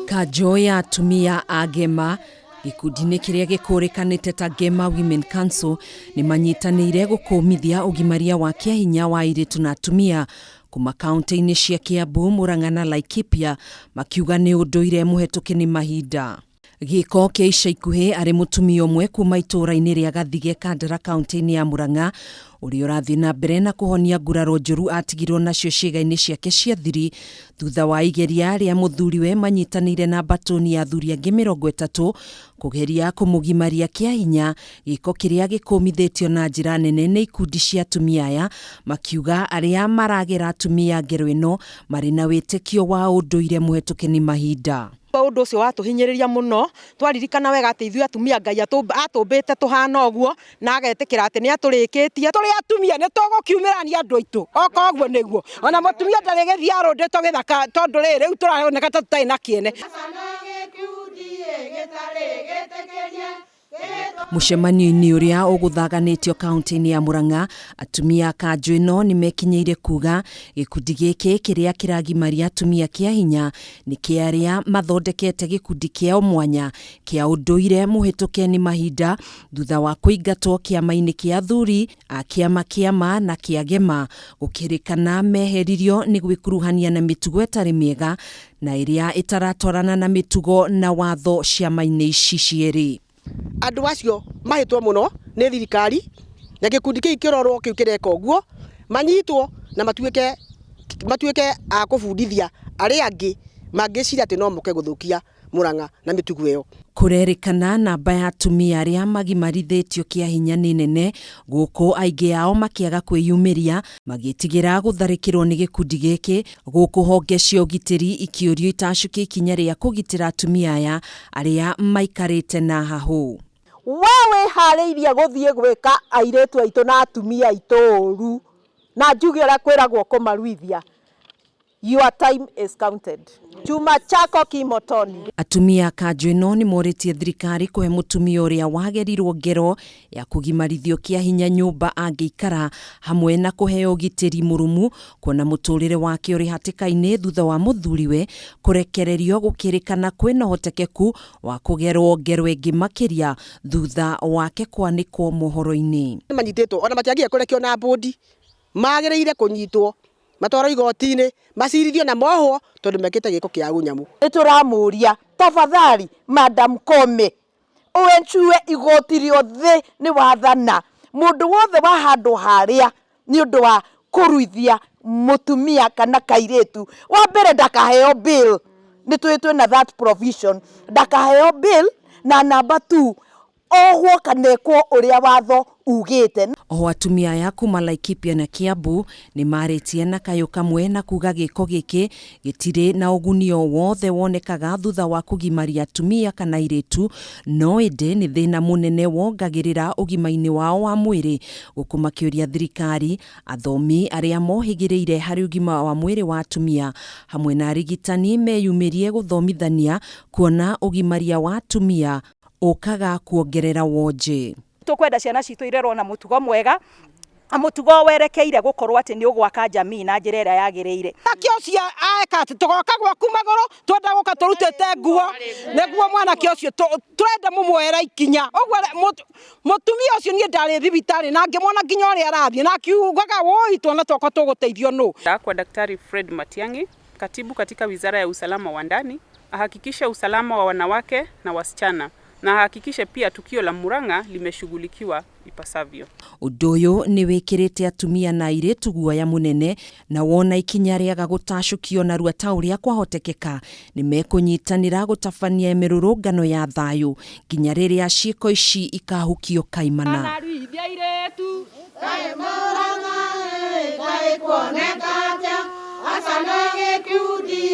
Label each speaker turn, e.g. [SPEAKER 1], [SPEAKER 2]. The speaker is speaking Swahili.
[SPEAKER 1] Kanju ya atumia a GEMA Gikundi kiria gikurikanite ta GEMA Women Council ni manyitaniire gukumithia ugimaria wa kiahinya wa airitu na atumia kuuma kaunti-ini cia Kiambu, Murang'a na Laikipia, makiuga ni unduire muhetuke ni mahinda. Giiko kia ica ikuhi ari mutumia umwe kuuma ituura-ini ria Gathige Kandara kaunti-ini ya Murang'a uria urathii na mbere na kuhonia nguraro njuru atigirwo nacio ciĩga-ini ciake cia thiri thutha wa igeria ria muthuriwe manyitaniire na mbatuni ya athuri angi 30 kugeria kumugimaria kiahinya, giiko kiria gikumithitio na njira nene ni ikundi cia atumia aya, makiuga aria maragera atumia ngero ino mari na witikio wa unduire muhetuke ni mahinda.
[SPEAKER 2] Undu ucio watuhinyiriria muno, twaririkana wega ati ithuĩ atumia Ngai atumbite tuhana uguo na agetikira ati ni aturikitie turi atumia ni tugukiumirania andu aitu oka uguo niguo ona mutumia ndari githiaru ndi tugithaka tondu riu turaroneka tutai na kiene.
[SPEAKER 1] Mucemanio-ini uria uguthaganitio kaunti-ini ya Murang'a, atumia a Kanju ino ni mekinyeire kuga gikundi giki kiria kiragimaria atumia kiahinya ni kiaria mathondekete gikundi kia mwanya kia unduire muhituke ni mahinda thutha wa kuingatwo kiama-ini kia athuri a kiama na kia GEMA gukirikana meheririo ni gwikuruhania na mitugo itari miega na iria itaratwarana na mitugo na watho ciama-ini ici cieri.
[SPEAKER 2] Andu acio mahitwo muno ni thirikari na gikundi kii kirorwo kiu kireka uguo manyitwo na matuike a kubundithia aria angi mangicira ati no muke guthukia Murang'a na mitugo iyo.
[SPEAKER 1] Kurerikana namba ya atumia aria magimarithitio kiahinya ni nene, guku aingi ao makiaga kwiyumiria magitigira gutharikirwo ni gikundi giki, guku honge cia ugitiri ikiurio itacukia ikinya ria kugitira atumia aya aria maikarite na hahu.
[SPEAKER 2] Wewe hariirie guthie gwika airitu aitu na atumia itoru na njuge ora kwiragwo kumaruithia. Your time is counted. Chuma chako kimotoni.
[SPEAKER 1] Atumia Kanju ino ni moritie thirikari kuhe mutumia uria wagerirwo ngero ya kugimarithio kiahinya nyumba angiikara hamwe na kuheo ugitiri murumu kuona muturire wake uri hatika-ini thutha wa muthuriwe kurekererio gukirikana kwina hotekeku wa kugerwo ngero ingi makiria thutha wake kwanikwo mohoro-ini.
[SPEAKER 2] Manyititwo ona matiagie kurekio na bodi magereire kunyitwo matwaro igoti-ini macirithio na mohwo tondu mekite giiko kia unyamu.
[SPEAKER 3] Nituramuria tafadhali Madam Kome uenchue igoti riothe ni wathana mundu wothe wa handu haria ni undu wa kuruithia mutumia kana kairitu wa mbere ndakaheo bill ni twitwe na that provision ndakaheo bill na number 2 ohwo kanekwo uria watho ugite.
[SPEAKER 1] O atumia aya kuuma Laikipia na Kiambu ni maritie na kayo kamwe na kuga giiko giki gitire na uguni o wothe wonekaga thutha wa kugimaria atumia kana airitu, no indi ni thina munene wongagirira ugima-ini wao wa mwiri, gukuma kiuria thirikari athomi aria mohigiriire hari ugima wa mwiri wa atumia hamwe na arigitani meyumirie guthomithania kuona ugimaria wa atumia ukaga kuongerera wonje.
[SPEAKER 3] Tukwenda ciana citu irerwo na mutugo mwega, mutugo werekeire gukorwo ati ni ugwaka jamii na njira iria yagiriire.
[SPEAKER 2] Takio cia aeka ati tugoka gwaku magoro twenda guka turutete nguo neguo mwana kio cio turenda mumwera ikinya uguo mutumia ucio nie ndari thibitari na ngimona nginya uria arathie na kiugaga woi twana twakwa tuguteithio no.
[SPEAKER 4] Kwa Daktari Fred Matiang'i, katibu katika Wizara ya Usalama wa Ndani, ahakikisha usalama wa wanawake na wasichana na hakikishe pia tukio la Murang'a limeshughulikiwa ipasavyo.
[SPEAKER 1] Undu uyu ni wikirite atumia na airitu guoya munene na wona ikinya riaga gutacukio na rua ta uria kwahotekeka ni mekunyitanira gutabania mirurungano ya thayu nginya riria ciiko ici ikahukio kaimana.